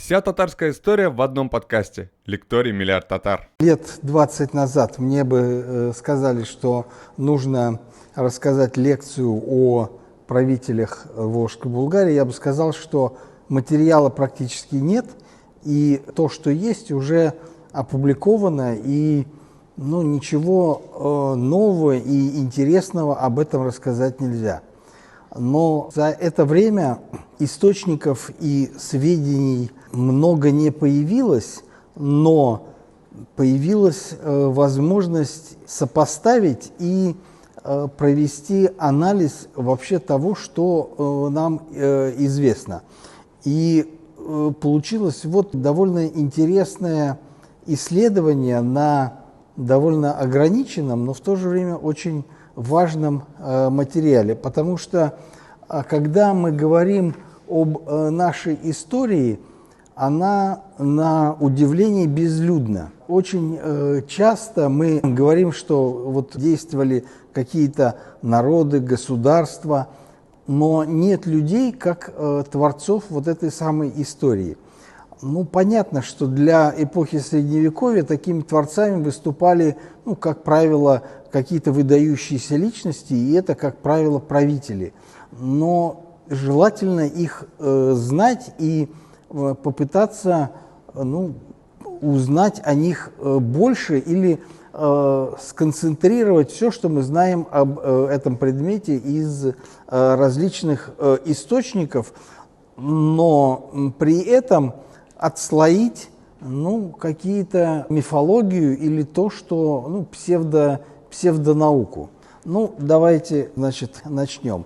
Вся татарская история в одном подкасте. Лекторий «Миллиард татар». Лет 20 назад мне бы сказали, что нужно рассказать лекцию о правителях Волжской Булгарии. Я бы сказал, что материала практически нет, и то, что есть, уже опубликовано, и ничего нового и интересного об этом рассказать нельзя. Но за это время источников и сведений много не появилось, но появилась возможность сопоставить и провести анализ вообще того, что нам известно. И получилось вот довольно интересное исследование на довольно ограниченном, но в то же время очень важном материале, потому что когда мы говорим об нашей истории, она на удивление безлюдна. Очень часто мы говорим, что вот действовали какие-то народы, государства, но нет людей как творцов вот этой самой истории. Понятно, что для эпохи Средневековья такими творцами выступали, как правило, какие-то выдающиеся личности, и это, как правило, правители. Но желательно их знать и попытаться узнать о них больше или сконцентрировать все, что мы знаем об этом предмете из различных источников, но при этом отслоить какие-то мифологию или то, что псевдонауку. Давайте, начнем.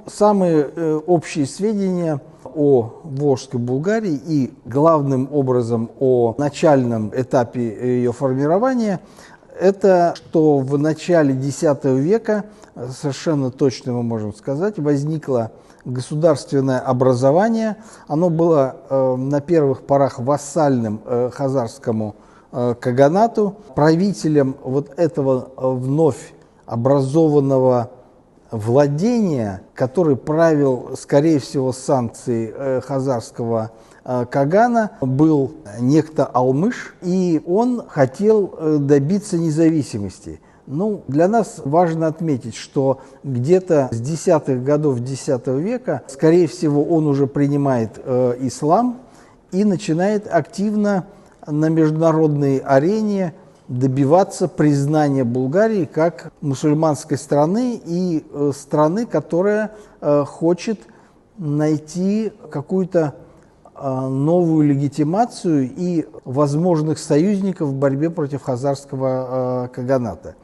Самые общие сведения о Волжской Булгарии и главным образом о начальном этапе ее формирования – это что в начале X века, совершенно точно мы можем сказать, возникло государственное образование. Оно было на первых порах вассальным хазарскому каганату. Правителем вот этого вновь образованного владения, который правил, скорее всего, с санкцией хазарского кагана, был некто Алмыш, и он хотел добиться независимости. Для нас важно отметить, что где-то с десятых годов X века, скорее всего, он уже принимает ислам и начинает активно на международной арене добиваться признания Булгарии как мусульманской страны и страны, которая хочет найти какую-то новую легитимацию и возможных союзников в борьбе против хазарского каганата.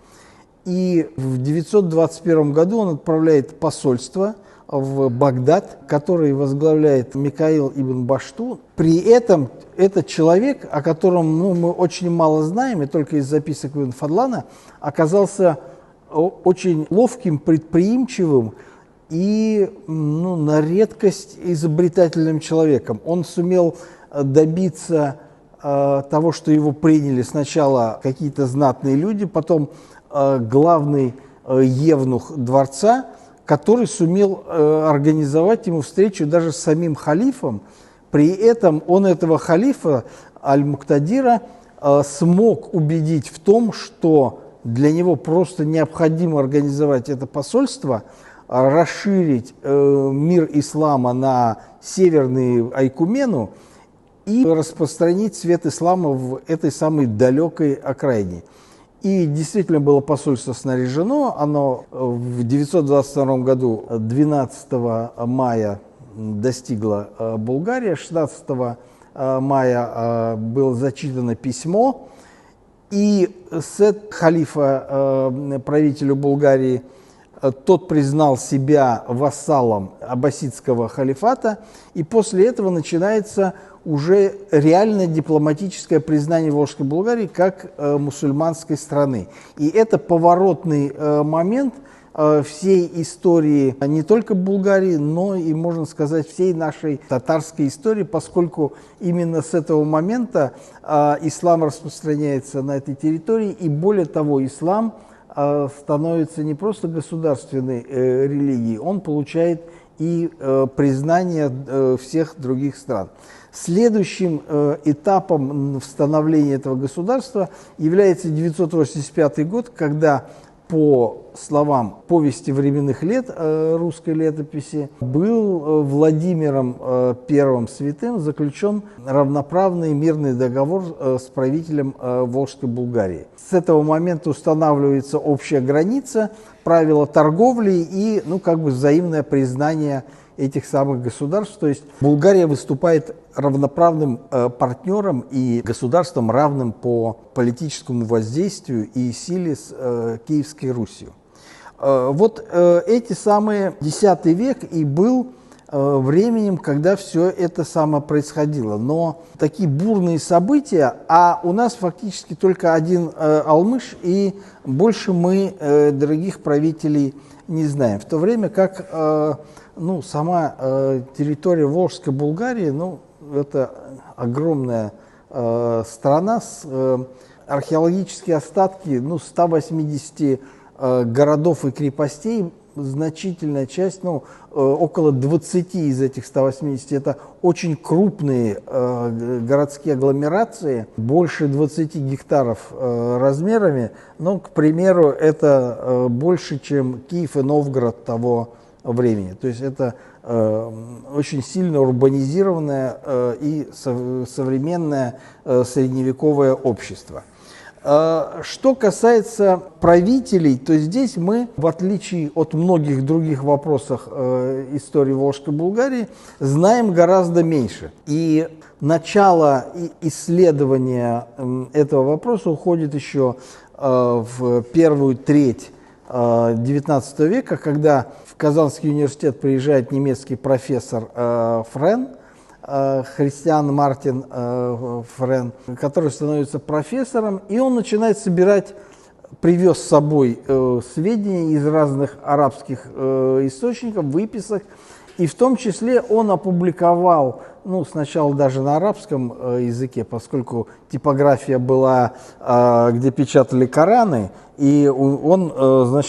И в 921 году он отправляет посольство в Багдад, который возглавляет Микаил ибн Башту. При этом этот человек, о котором мы очень мало знаем, и только из записок Ибн Фадлана, оказался очень ловким, предприимчивым и на редкость изобретательным человеком. Он сумел добиться того, что его приняли сначала какие-то знатные люди, потом главный евнух дворца, который сумел организовать ему встречу даже с самим халифом. При этом он этого халифа, Аль-Муктадира, смог убедить в том, что для него просто необходимо организовать это посольство, расширить мир ислама на северную Айкумену и распространить свет ислама в этой самой далекой окраине. И действительно было посольство снаряжено, оно в 922 году 12 мая достигло Булгарии, 16 мая было зачитано письмо, и сет халифа, правителю Булгарии, тот признал себя вассалом аббасидского халифата, и после этого начинается уже реальное дипломатическое признание Волжской Булгарии как мусульманской страны. И это поворотный момент всей истории не только Булгарии, но и, можно сказать, всей нашей татарской истории, поскольку именно с этого момента ислам распространяется на этой территории, и более того, ислам становится не просто государственной религией, он получает и признание всех других стран. Следующим этапом в становлении этого государства является 985 год, когда, по словам повести временных лет русской летописи, был Владимиром I Святым заключен равноправный мирный договор с правителем Волжской Булгарии. С этого момента устанавливается общая граница, правила торговли и взаимное признание этих самых государств. То есть Булгария выступает равноправным партнером и государством, равным по политическому воздействию и силе с Киевской Русью. Вот эти самые X век и был временем, когда все это само происходило. Но такие бурные события, а у нас фактически только один Алмыш, и больше мы других правителей не знаем. В то время как сама территория Волжской Булгарии, это огромная страна с археологические остатки 180 городов и крепостей, значительная часть, около 20 из этих 180, это очень крупные городские агломерации, больше 20 гектаров размерами, к примеру, это больше, чем Киев и Новгород того времени. То есть это очень сильно урбанизированное и современное средневековое общество. Что касается правителей, то здесь мы, в отличие от многих других вопросов истории Волжской Булгарии, знаем гораздо меньше. И начало исследования этого вопроса уходит еще в первую треть XIX века, когда в Казанский университет приезжает немецкий профессор Френ, Христиан Мартин Френ, который становится профессором, и он начинает собирать, привез с собой сведения из разных арабских источников, выписок, и в том числе он опубликовал, сначала даже на арабском языке, поскольку типография была, где печатали Кораны, и он,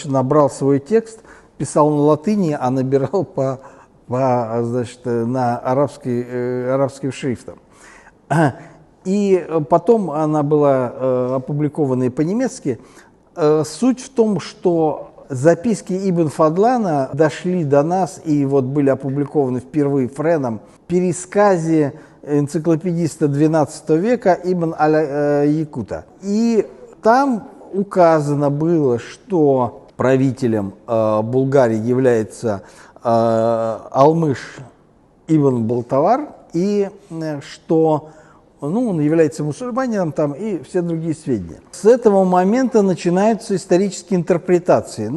набрал свой текст, писал на латыни, а набирал на арабским шрифтом. И потом она была опубликована и по-немецки. Суть в том, что записки Ибн Фадлана дошли до нас и были опубликованы впервые Френом в пересказе энциклопедиста XII века Ибн Аль-Якута. И там указано было, что правителем Булгарии является Алмыш Ибн Балтавар, и что он является мусульманином и все другие сведения. С этого момента начинаются исторические интерпретации.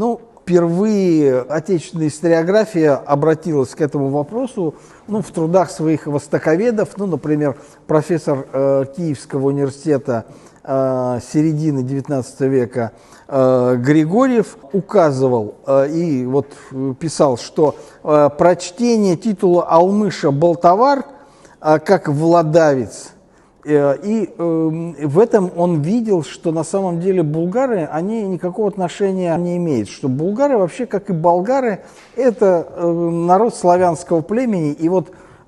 Впервые отечественная историография обратилась к этому вопросу в трудах своих востоковедов. Например, профессор Киевского университета середины XIX века Григорьев указывал и писал, что прочтение титула Алмыша Балтавар как владавец, и в этом он видел, что на самом деле булгары, они никакого отношения не имеют, что булгары вообще, как и болгары, это народ славянского племени, и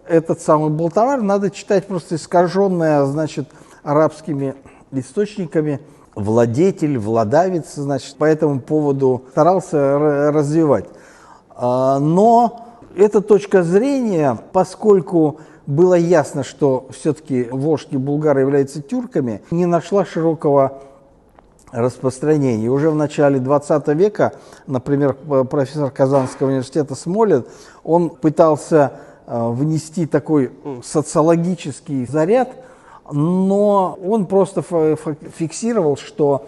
этот самый Балтавар надо читать просто искаженное, арабскими источниками, владетель, владавец, по этому поводу старался развивать. Но эта точка зрения, поскольку было ясно, что все-таки волжские булгары являются тюрками, не нашла широкого распространения. Уже в начале XX века, например, профессор Казанского университета Смолин, он пытался внести такой социологический заряд, но он просто фиксировал, что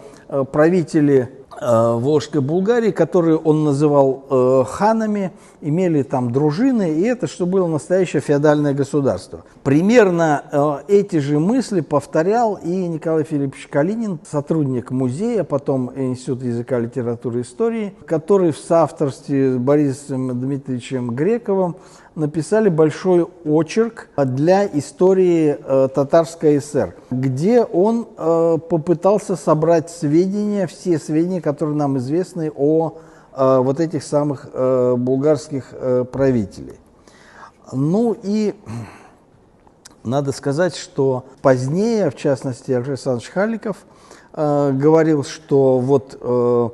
правители Волжской Булгарии, которые он называл ханами, имели там дружины, и это что было настоящее феодальное государство. Примерно эти же мысли повторял и Николай Филиппович Калинин, сотрудник музея, потом Института языка, литературы и истории, который в соавторстве с Борисом Дмитриевичем Грековым написали большой очерк для истории Татарской ССР, где он попытался собрать сведения, все сведения, которые нам известны о этих самых булгарских правителей. И Надо сказать, что позднее, в частности, Александр Халиков говорил, что вот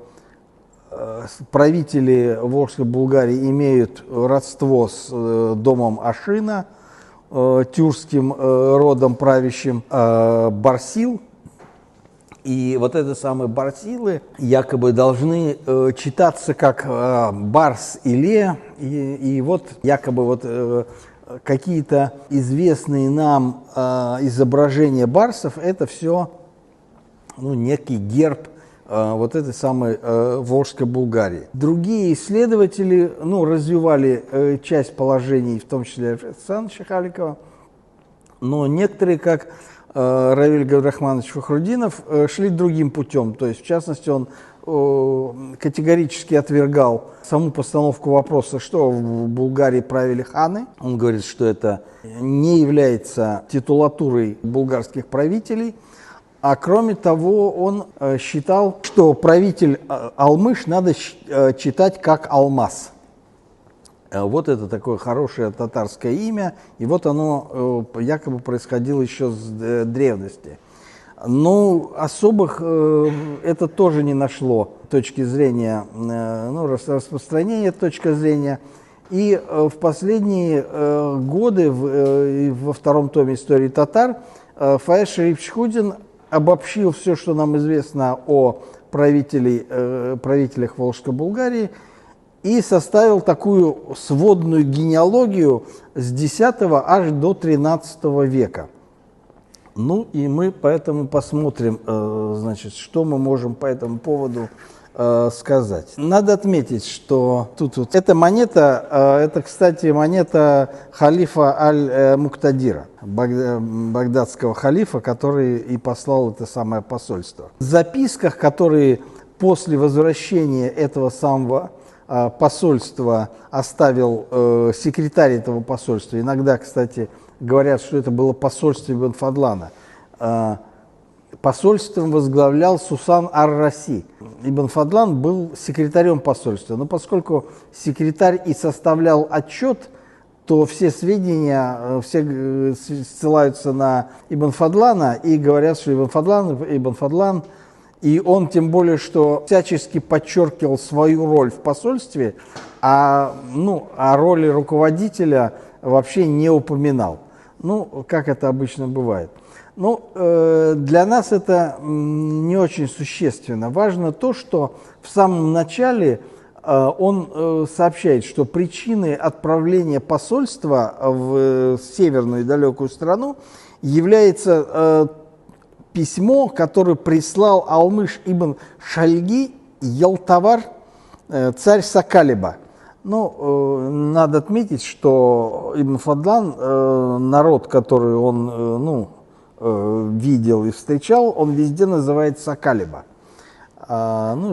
правители Волжской Булгарии имеют родство с домом Ашина, тюркским родом правящим Барсил. И вот это самые Барсилы якобы должны читаться как Барс Иле. И вот якобы вот какие-то известные нам изображения барсов, это все некий герб вот этой самой Волжской Булгарии. Другие исследователи развивали часть положений, в том числе Александра Халикова, но некоторые, как Равиль Габдрахманович Фахрудинов, шли другим путем. То есть, в частности, он категорически отвергал саму постановку вопроса, что в Булгарии правили ханы. Он говорит, что это не является титулатурой булгарских правителей. А кроме того, он считал, что правитель Алмыш надо читать как Алмаз. Вот это такое хорошее татарское имя, и вот оно якобы происходило еще с древности. Но особых это тоже не нашло точки зрения, распространения точки зрения. И в последние годы, во втором томе «Истории татар», Фаяз Шариф-Чхудин обобщил все, что нам известно о правителях Волжской Булгарии, и составил такую сводную генеалогию с X аж до XIII века. Ну и мы поэтому посмотрим, что мы можем по этому поводу сказать. Надо отметить, что тут вот эта монета, это, кстати, монета халифа Аль-Муктадира, багдадского халифа, который и послал это самое посольство. В записках, которые после возвращения этого самого посольства оставил секретарь этого посольства. Иногда, кстати, говорят, что это было посольство Ибн Фадлана. Посольством возглавлял Сусан ар-Раси. Ибн Фадлан был секретарем посольства. Но поскольку секретарь и составлял отчет, то все сведения все ссылаются на Ибн Фадлана и говорят, что Ибн Фадлан, и он тем более, что всячески подчеркивал свою роль в посольстве, а роли руководителя вообще не упоминал. Как это обычно бывает. Для нас это не очень существенно. Важно то, что в самом начале он сообщает, что причиной отправления посольства в северную далекую страну является письмо, которое прислал Алмыш ибн Шальги Ялтавар, царь Сакалиба. Надо отметить, что Ибн Фадлан, народ, который он видел и встречал, он везде называет Сакалиба.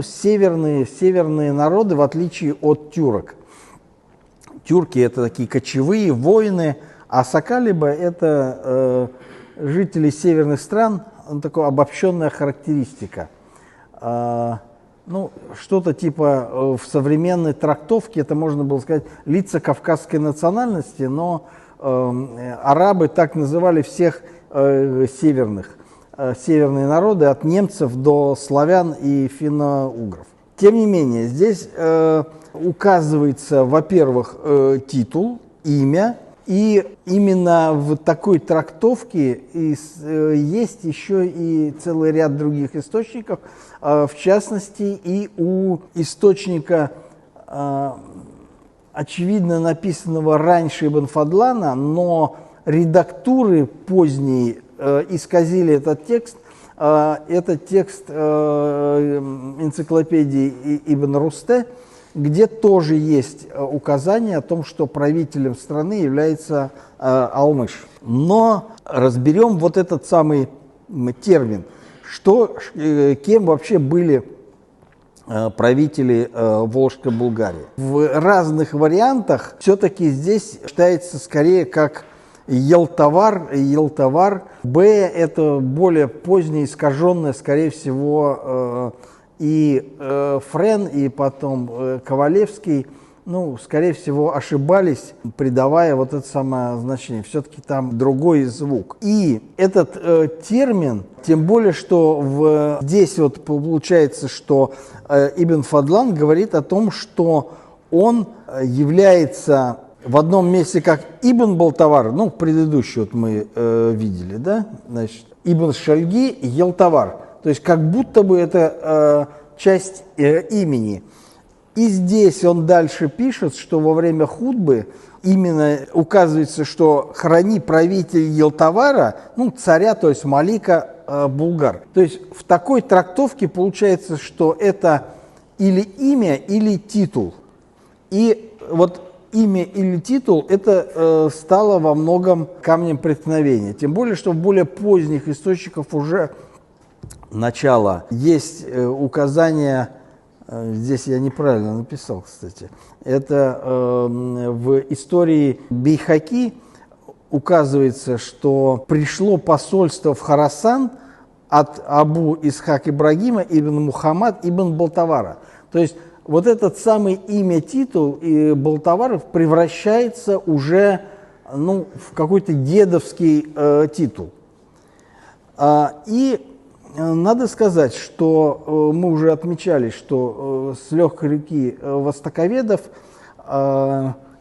Северные народы, в отличие от тюрок. Тюрки – это такие кочевые воины, а Сакалиба – это жители северных стран, такая обобщенная характеристика. Что-то типа в современной трактовке, это можно было сказать, лица кавказской национальности, но арабы так называли всех северные народы, от немцев до славян и финно-угров. Тем не менее, здесь указывается, во-первых, титул, имя, и именно в такой трактовке есть еще и целый ряд других источников, в частности, и у источника, очевидно написанного раньше Ибн Фадлана, но редактуры поздние исказили этот текст. Это текст энциклопедии Ибн Русте, где тоже есть указание о том, что правителем страны является Алмыш. Но разберем вот этот самый термин, кем вообще были правители Волжской Булгарии. В разных вариантах все-таки здесь считается скорее как Елтавар. Б – это более позднее, искаженное, скорее всего, и Френ, и потом Ковалевский ну, скорее всего, ошибались, придавая вот это самое значение. Все-таки там другой звук. И этот термин, тем более, что здесь вот получается, что Ибн Фадлан говорит о том, что он является в одном месте как Ибн Балтавар, ну, предыдущий вот мы видели, да, значит, Ибн Шальги Елтавар, то есть как будто бы это часть имени. И здесь он дальше пишет, что во время хутбы именно указывается, что храни правитель Елтавара, ну, царя, то есть Малика Булгар. То есть в такой трактовке получается, что это или имя, или титул. И вот имя или титул это стало во многом камнем преткновения. Тем более, что в более поздних источниках уже начала есть указание, здесь я неправильно написал, кстати, это в истории Бейхаки указывается, что пришло посольство в Хорасан от Абу Исхак Ибрагима ибн Мухаммад ибн Балтавара. То есть вот этот самый имя-титул и Балтаваров превращается уже, ну, в какой-то дедовский титул. И надо сказать, что мы уже отмечали, что с легкой руки востоковедов,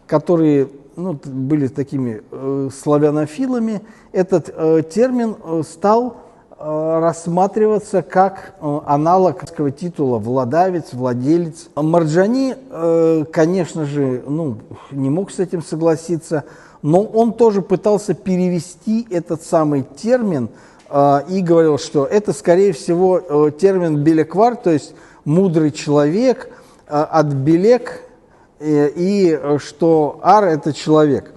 которые, ну, были такими славянофилами, этот термин стал рассматриваться как аналог титула «владавец», «владелец». Марджани, конечно же, ну, не мог с этим согласиться, но он тоже пытался перевести этот самый термин и говорил, что это, скорее всего, термин «белеквар», то есть «мудрый человек», от «белек», и что «ар» – это человек.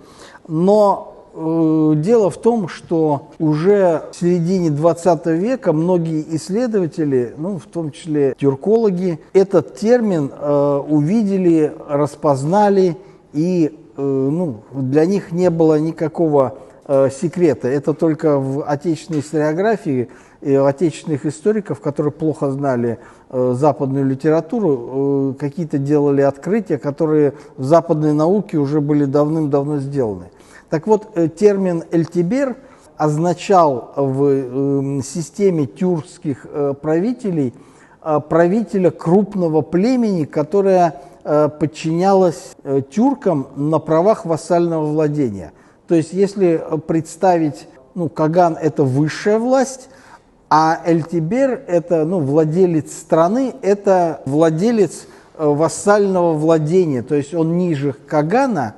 Но дело в том, что уже в середине 20 века многие исследователи, ну, в том числе тюркологи, этот термин увидели, распознали, и ну, для них не было никакого секрета. Это только в отечественной историографии и у отечественных историков, которые плохо знали западную литературу, какие-то делали открытия, которые в западной науке уже были давным-давно сделаны. Так вот, термин «эльтибер» означал в системе тюркских правителей правителя крупного племени, которое подчинялось тюркам на правах вассального владения. То есть, если представить, ну, Каган – это высшая власть, а эльтибер – это, ну, владелец страны, это владелец вассального владения, то есть он ниже Кагана,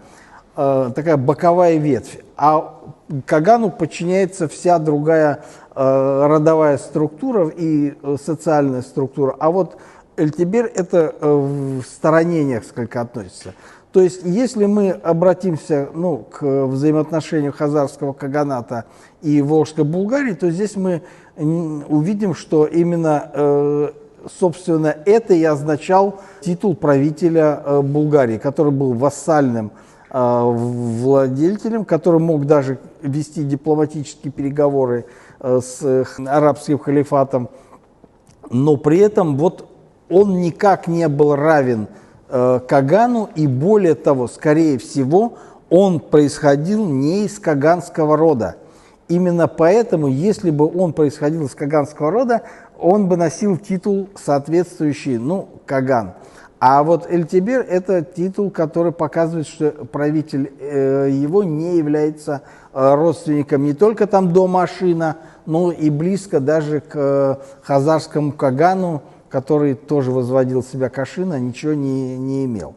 такая боковая ветвь, а Кагану подчиняется вся другая родовая структура и социальная структура. А вот эльтибер – это в стороне несколько относится. То есть, если мы обратимся, ну, к взаимоотношению хазарского каганата и Волжской Булгарии, то здесь мы увидим, что именно, собственно, это и означал титул правителя Булгарии, который был вассальным владельцем, который мог даже вести дипломатические переговоры с арабским халифатом, но при этом вот он никак не был равен Кагану, и более того, скорее всего, он происходил не из каганского рода. Именно поэтому, если бы он происходил из каганского рода, он бы носил титул соответствующий, ну, Каган. А вот эльтибер – это титул, который показывает, что правитель его не является родственником не только там до Машина, но и близко даже к хазарскому Кагану, который тоже возводил себя Кашина, ничего не имел.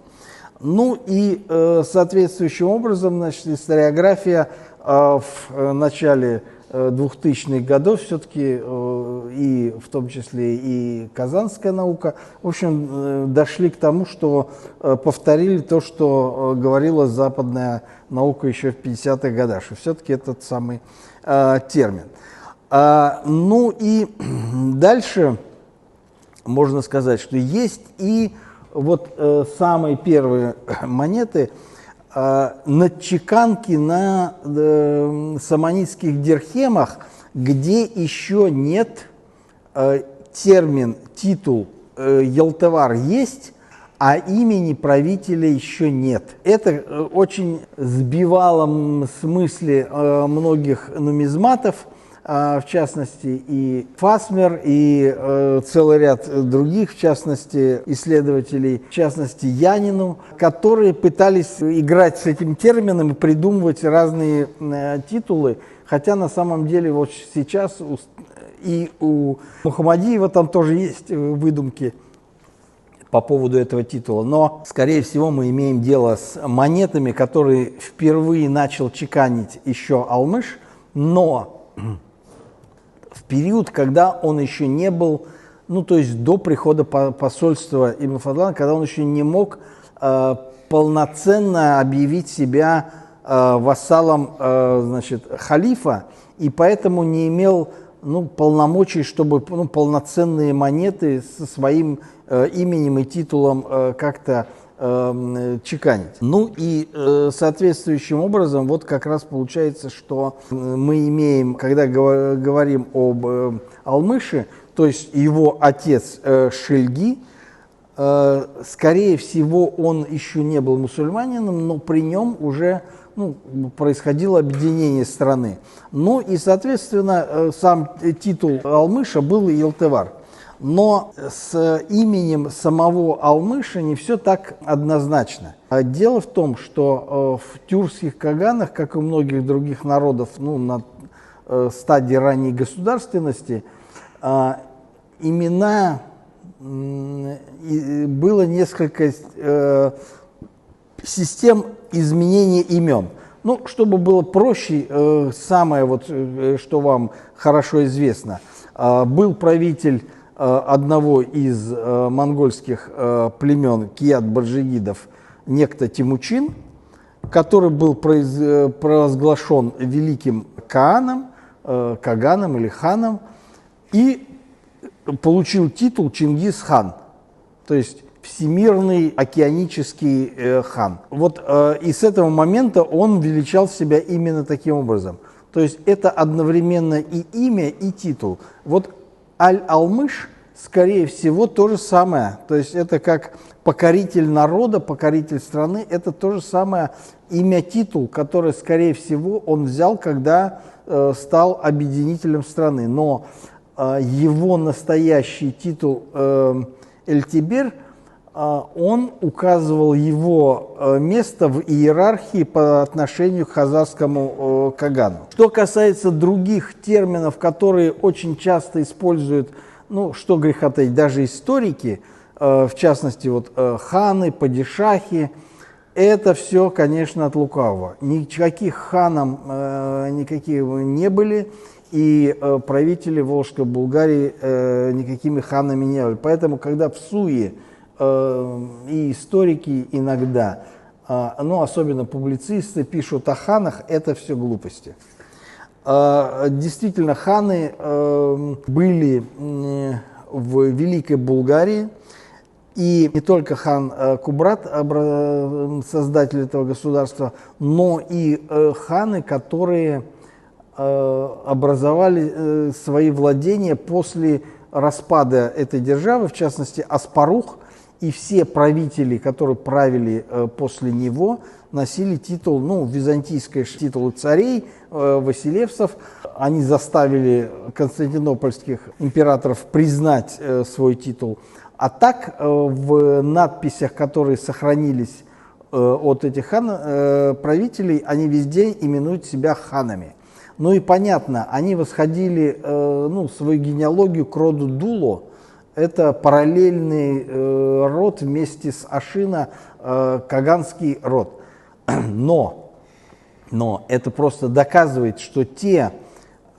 Ну и соответствующим образом, значит, историография в начале 2000-х годов все-таки, и в том числе и казанская наука, в общем, дошли к тому, что повторили то, что говорила западная наука еще в 50-х годах, что все-таки этот самый термин. Ну и дальше можно сказать, что есть и вот самые первые монеты, надчеканки на саманидских дирхемах, где еще нет термин, титул Елтавар есть, а имени правителя еще нет. Это очень сбивало с мысли многих нумизматов, в частности и Фасмер, и целый ряд других, в частности исследователей, в частности Янину, которые пытались играть с этим термином и придумывать разные титулы, хотя на самом деле вот сейчас и у Мухаммадиева там тоже есть выдумки по поводу этого титула, но, скорее всего, мы имеем дело с монетами, которые впервые начал чеканить еще Алмыш, но в период, когда он еще не был, ну, то есть до прихода посольства Ибн Фадлана, когда он еще не мог полноценно объявить себя вассалом, значит, халифа, и поэтому не имел, ну, полномочий, чтобы, ну, полноценные монеты со своим именем и титулом как-то чеканить. Ну и соответствующим образом вот как раз получается, что мы имеем, когда говорим об Алмыше, то есть его отец Шельги, скорее всего, он еще не был мусульманином, но при нем уже, ну, происходило объединение страны. Ну и, соответственно, сам титул Алмыша был Елтывар. Но с именем самого Алмыша не все так однозначно. Дело в том, что в тюркских каганах, как и у многих других народов, ну, на стадии ранней государственности, имена, было несколько систем изменения имен. Ну, чтобы было проще, самое, вот, что вам хорошо известно, был правитель одного из монгольских племен кият-баржигидов, некто Тимучин, который был провозглашен великим Кааном, Каганом или ханом, и получил титул Чингис-хан, то есть всемирный океанический хан. Вот и с этого момента он величал себя именно таким образом. То есть это одновременно и имя, и титул. Вот Аль-Алмыш, скорее всего, то же самое. То есть это как покоритель народа, покоритель страны. Это то же самое имя-титул, которое, скорее всего, он взял, когда стал объединителем страны. Но его настоящий титул Эльтибер, он указывал его место в иерархии по отношению к хазарскому кагану. Что касается других терминов, которые очень часто используют, ну, что греха таить, даже историки, в частности, вот ханы, падишахи, это все, конечно, от лукавого. Никаких ханам никаких не были, и правители Волжской Булгарии никакими ханами не были. Поэтому, когда в суе и историки иногда, ну, особенно публицисты, пишут о ханах, это все глупости. Действительно, ханы были в Великой Булгарии, и не только хан Кубрат, создатель этого государства, но и ханы, которые образовали свои владения после распада этой державы, в частности, Аспарух, и все правители, которые правили после него, носили титул, ну, византийские титулы царей, василевсов. Они заставили константинопольских императоров признать свой титул. А так в надписях, которые сохранились от этих правителей, они везде именуют себя ханами. Ну и понятно, они восходили, ну, свою генеалогию к роду Дуло. Это параллельный род вместе с Ашина, каганский род. Но это просто доказывает, что те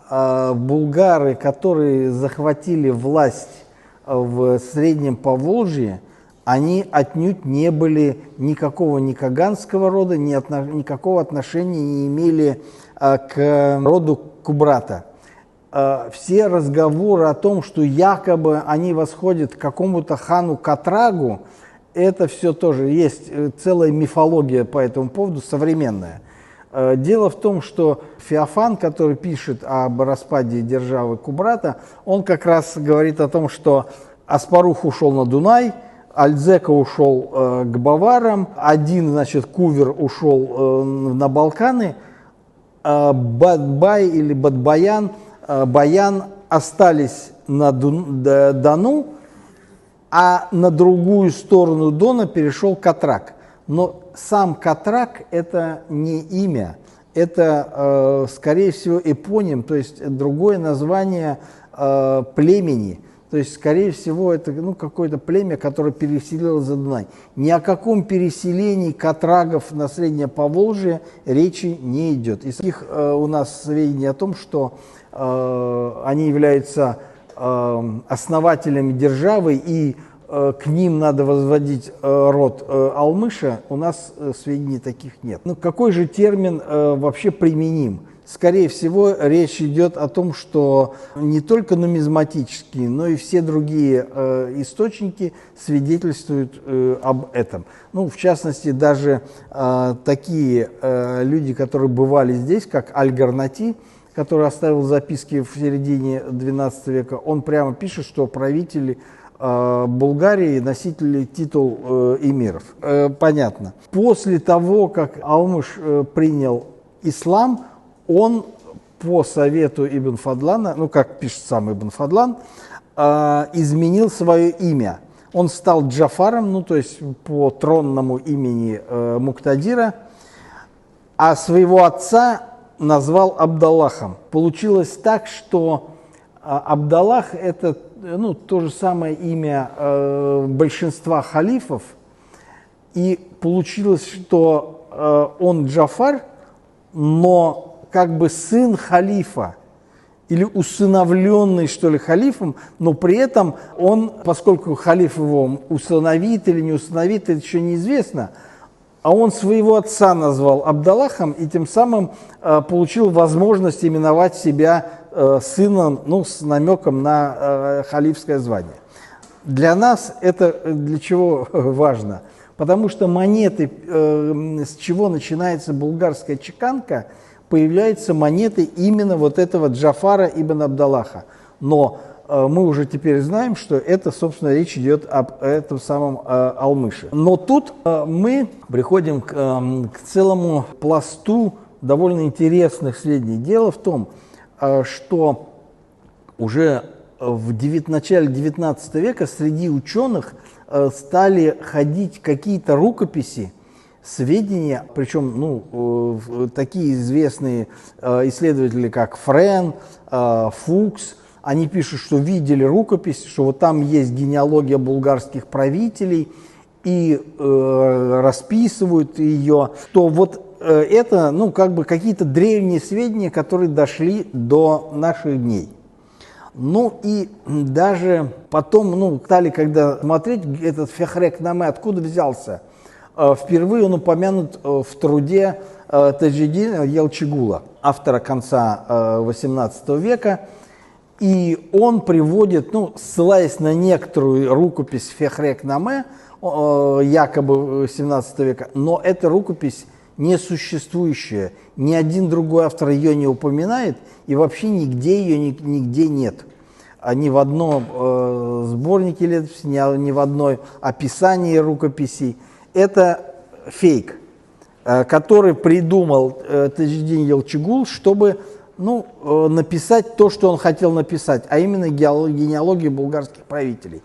булгары, которые захватили власть в Среднем Поволжье, они отнюдь не были никакого ни каганского рода, никакого отношения не имели к роду Кубрата. Все разговоры о том, что якобы они восходят к какому-то хану Катрагу, это все тоже есть целая мифология по этому поводу, современная. Дело в том, что Феофан, который пишет об распаде державы Кубрата, он как раз говорит о том, что Аспарух ушел на Дунай, Альдзека ушел к баварам, один, значит, Кувер ушел на Балканы, Бадбай или Бадбаян, Баян остались на Дону, а на другую сторону Дона перешел Катрак. Но сам Катрак – это не имя, это, скорее всего, эпоним, то есть другое название племени. То есть, скорее всего, это какое-то племя, которое переселилось за Дунай. Ни о каком переселении катрагов на Среднее Поволжье речи не идет. Из таких у нас сведений о том, что они являются основателями державы, и к ним надо возводить род Алмыша, у нас сведений таких нет. Ну, какой же термин вообще применим? Скорее всего, речь идет о том, что не только нумизматические, но и все другие источники свидетельствуют об этом. Ну, в частности, даже такие люди, которые бывали здесь, как Аль-Гарнати, который оставил записки в середине XII века, он прямо пишет, что правители Булгарии носители титул эмиров. Понятно. После того, как Алмыш принял ислам, он по совету Ибн Фадлана, ну, как пишет сам Ибн Фадлан, изменил свое имя. Он стал Джафаром, ну, то есть по тронному имени Муктадира, а своего отца назвал Абдаллахом. Получилось так, что Абдаллах – это то же самое имя большинства халифов, и получилось, что он Джафар, но как бы сын халифа, или усыновленный, что ли, халифом, но при этом он, поскольку халиф его усыновит или не усыновит, это еще неизвестно, а он своего отца назвал Абдаллахом и тем самым получил возможность именовать себя сыном, ну, с намеком на халифское звание. Для нас это для чего важно? Потому что монеты, с чего начинается булгарская чеканка, появляются монеты именно вот этого Джафара ибн Абдаллаха. Но мы уже теперь знаем, что это, собственно, речь идет об этом самом Алмыше. Но тут мы приходим к целому пласту довольно интересных сведений. Дело в том, что уже в начале XIX века среди ученых стали ходить какие-то рукописи, сведения, причем такие известные исследователи, как Френ, Фукс, они пишут, что видели рукопись, что вот там есть генеалогия булгарских правителей, и расписывают ее, что вот это, как бы какие-то древние сведения, которые дошли до наших дней. Ну и даже потом, стали, когда смотреть этот Фехрекнаме, откуда взялся, впервые он упомянут в труде Таджиддина Елчигула, автора конца XVIII века, и он приводит, ссылаясь на некоторую рукопись Фехрекнаме, якобы XVII века, но эта рукопись несуществующая, ни один другой автор ее не упоминает, и вообще нигде ее нигде нет. Ни в одном сборнике летописей, ни в одной описании рукописей. Это фейк, который придумал Таджиддин Елчигул, чтобы написать то, что он хотел написать, а именно генеалогию булгарских правителей.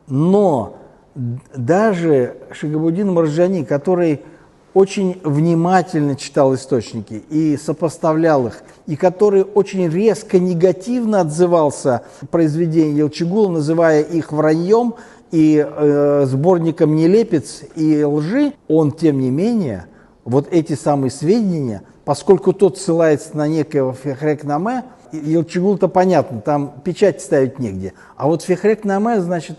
Но даже Шигабуддин Марджани, который очень внимательно читал источники и сопоставлял их, и который очень резко негативно отзывался о произведениях Елчигула, называя их враньем и сборником нелепец и лжи, он, тем не менее, вот эти самые сведения, поскольку тот ссылается на некого Фехрекнаме, Елчигул-то понятно, там печать ставить негде, а вот Фехрекнаме, значит,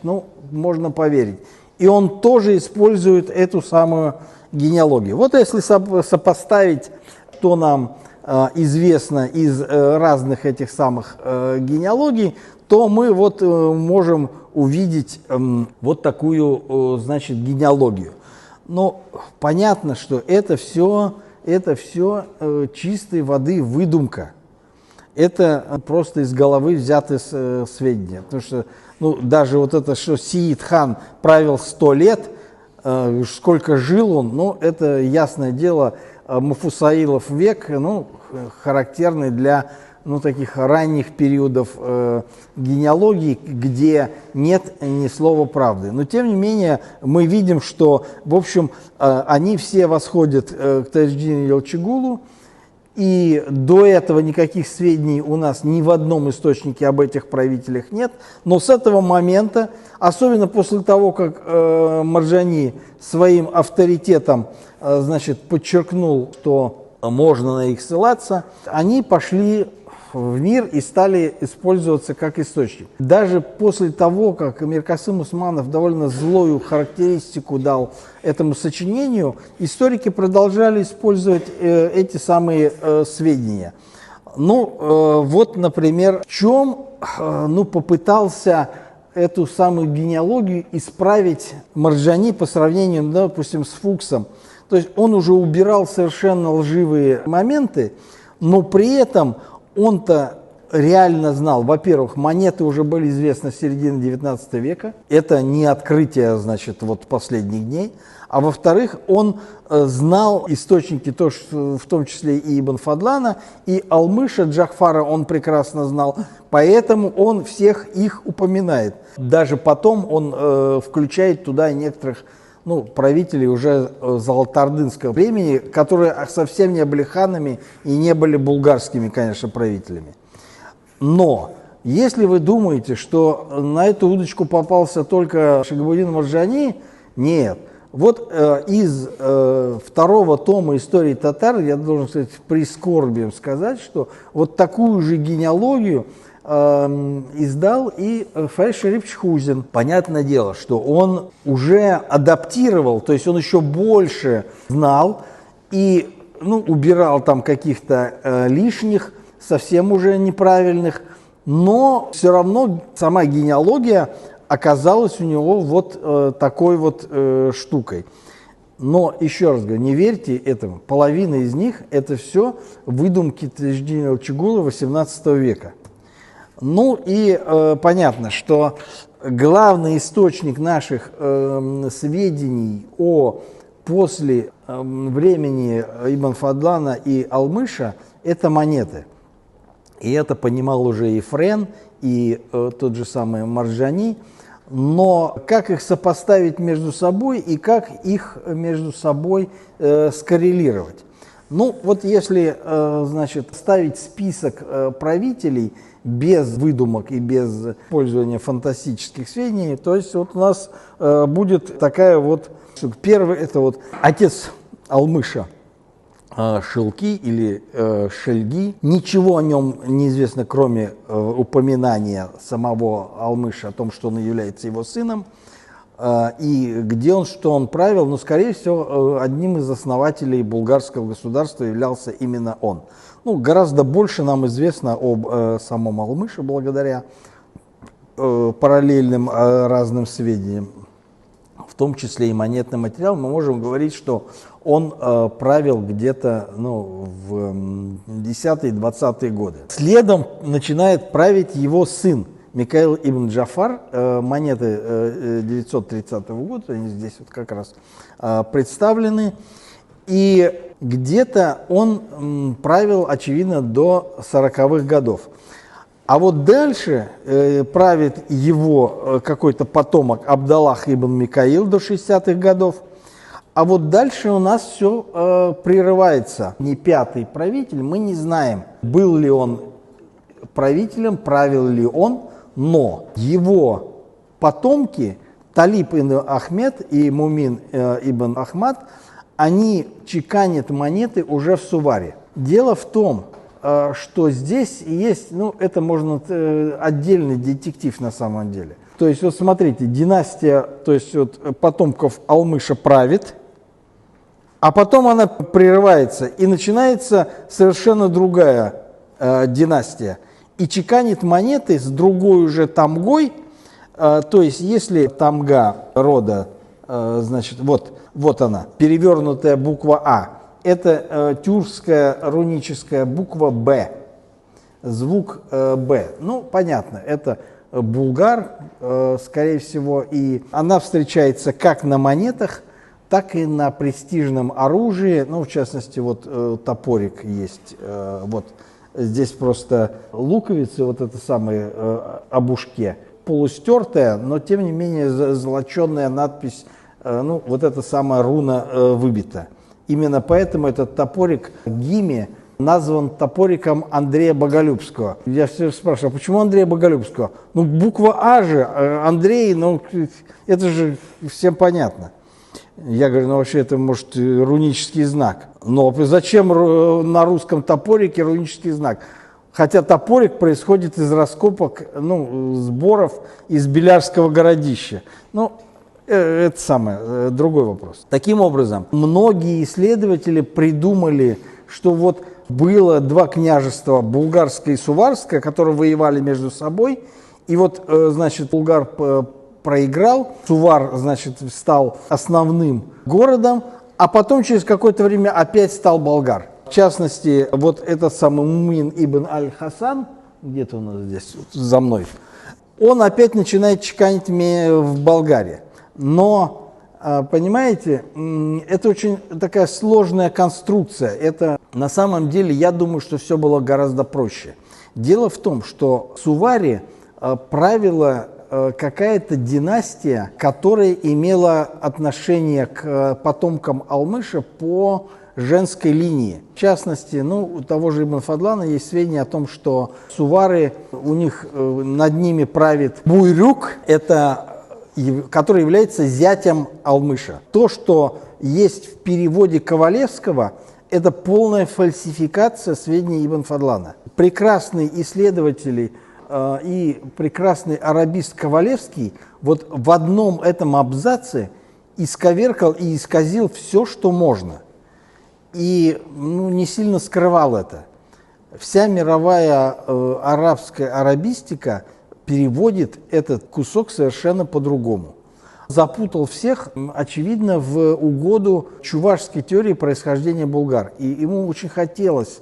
можно поверить. И он тоже использует эту самую генеалогию. Вот если сопоставить, что нам известно из разных этих самых генеалогий, то мы можем увидеть вот такую, значит, генеалогию. Но понятно, что это все чистой воды выдумка. это просто из головы взяты сведения. Потому что даже вот это, что Сиид хан правил 100 лет, сколько жил он, это ясное дело, Мафусаилов век, характерный для таких ранних периодов генеалогии, где нет ни слова правды. Но тем не менее мы видим, что, в общем, они все восходят к Таджиддину Ялчыгулу, и до этого никаких сведений у нас ни в одном источнике об этих правителях нет. Но с этого момента, особенно после того, как Марджани своим авторитетом подчеркнул, что можно на их ссылаться, они пошли в мир и стали использоваться как источник. Даже после того, как Миркасым Усманов довольно злую характеристику дал этому сочинению, историки продолжали использовать эти самые сведения. Например, в чем попытался эту самую генеалогию исправить Марджани по сравнению, допустим, с Фуксом. То есть он уже убирал совершенно лживые моменты, но при этом он-то реально знал. Во-первых, монеты уже были известны с середины 19 века. Это не открытие, последних дней. А во-вторых, он знал источники, в том числе и Ибн Фадлана, и Алмыша Джафара он прекрасно знал. Поэтому он всех их упоминает. Даже потом он включает туда некоторых правителей уже золотоордынского времени, которые совсем не были ханами и не были булгарскими, конечно, правителями. Но если вы думаете, что на эту удочку попался только Шагабуддин Марджани, нет. Из второго тома истории татар, я должен сказать, прискорбием сказать, что такую же генеалогию издал и Фарид Шариф Чхузин. Понятное дело, что он уже адаптировал, то есть он еще больше знал и убирал там каких-то лишних, совсем уже неправильных, но все равно сама генеалогия оказалась у него такой штукой. Но, еще раз говорю, не верьте этому. Половина из них – это все выдумки Таджиддина Ялчыгула XVIII века. Понятно, что главный источник наших сведений после времени Ибн Фадлана и Алмыша – это монеты. И это понимал уже и Френ, и тот же самый Марджани. Но как их сопоставить между собой и как их между собой скоррелировать? Если, ставить список правителей без выдумок и без использования фантастических сведений, то есть у нас будет такая первый, это отец Алмыша, Шилки или Шельги. Ничего о нем не известно, кроме упоминания самого Алмыша о том, что он является его сыном. И где он, что он правил, скорее всего, одним из основателей булгарского государства являлся именно он. Гораздо больше нам известно об самом Алмыше благодаря параллельным разным сведениям, в том числе и монетный материал. Мы можем говорить, что он правил где-то в 10-20-е годы. Следом начинает править его сын Микаил ибн Джафар, монеты 930 года, они здесь как раз представлены. И где-то он правил, очевидно, до 40-х годов. А дальше правит его какой-то потомок Абдаллах ибн Микаил до 60-х годов. А дальше у нас все прерывается. Не пятый правитель, мы не знаем, был ли он правителем, правил ли он, но его потомки Талиб ибн Ахмед и Мумин ибн Ахмад, они чеканят монеты уже в Суваре. Дело в том, что здесь есть, это можно отдельный детектив на самом деле. То есть смотрите, династия, то есть потомков Алмыша правит, а потом она прерывается, и начинается совершенно другая династия. И чеканит монеты с другой уже тамгой, то есть если тамга рода, вот она, перевернутая буква А, это тюркская руническая буква Б. звук «б». Ну, понятно, это булгар, скорее всего, и она встречается как на монетах, так и на престижном оружии. Ну, в частности, вот топорик есть, вот здесь просто луковицы, вот это самое обушке, полустертая, но тем не менее золоченая надпись, ну, вот эта самая руна выбита. Именно поэтому этот топорик Гиме назван топориком Андрея Боголюбского. Я все спрашиваю, а почему Андрея Боголюбского? Ну, буква А же, Андрей, ну, это же всем понятно. Я говорю, ну, вообще, это, может, рунический знак. Но зачем на русском топорике рунический знак? Хотя топорик происходит из раскопок, ну, сборов из Белярского городища. Ну, это самое, другой вопрос. Таким образом, многие исследователи придумали, что вот было два княжества, Булгарское и Суварское, которые воевали между собой. И вот, значит, Булгар проиграл, Сувар, значит, стал основным городом, а потом через какое-то время опять стал Болгар. В частности, вот этот самый Мумин ибн аль-Хасан, где-то у нас здесь, за мной, он опять начинает чеканить в Болгарии. Но, понимаете, это очень такая сложная конструкция. Это на самом деле, я думаю, что все было гораздо проще. Дело в том, что Сувари правила какая-то династия, которая имела отношение к потомкам Алмыша по женской линии. В частности, ну, у того же Ибн Фадлана есть сведения о том, что Сувары, у них над ними правит Буйрюк, который является зятем Алмыша. То, что есть в переводе Ковалевского, это полная фальсификация сведений Ибн Фадлана. Прекрасные исследователи и прекрасный арабист Ковалевский вот в одном этом абзаце исковеркал и исказил все, что можно. И ну, не сильно скрывал это. Вся мировая арабская арабистика переводит этот кусок совершенно по-другому. Запутал всех, очевидно, в угоду чувашской теории происхождения булгар. И ему очень хотелось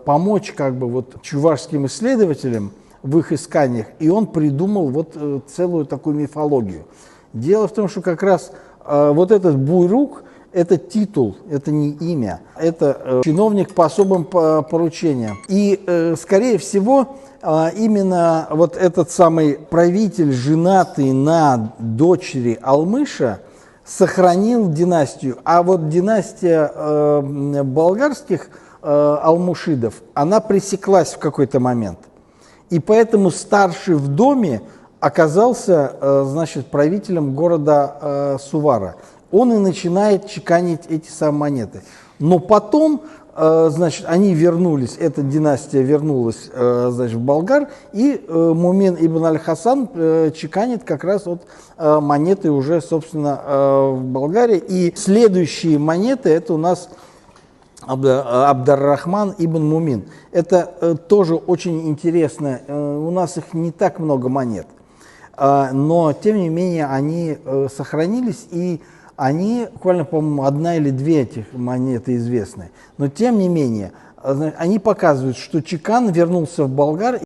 помочь как бы вот чувашским исследователям в их исканиях, и он придумал вот целую такую мифологию. Дело в том, что как раз вот этот Буйрук – это титул, это не имя, это чиновник по особым поручениям. И, скорее всего, именно вот этот самый правитель, женатый на дочери Алмыша, сохранил династию. А вот династия болгарских алмушидов, она пресеклась в какой-то момент. И поэтому старший в доме оказался, значит, правителем города Сувара. Он и начинает чеканить эти самые монеты. Но потом, значит, они вернулись, эта династия вернулась, значит, в Болгар, и Мумин ибн аль-Хасан чеканит как раз вот монеты уже, собственно, в Болгарии. И следующие монеты, это у нас Абдар-Рахман ибн Мумин. Это тоже очень интересно. У нас их не так много монет, но тем не менее они сохранились, и они, буквально, по-моему, одна или две этих монеты известны. Но тем не менее, они показывают, что чекан вернулся в Болгар.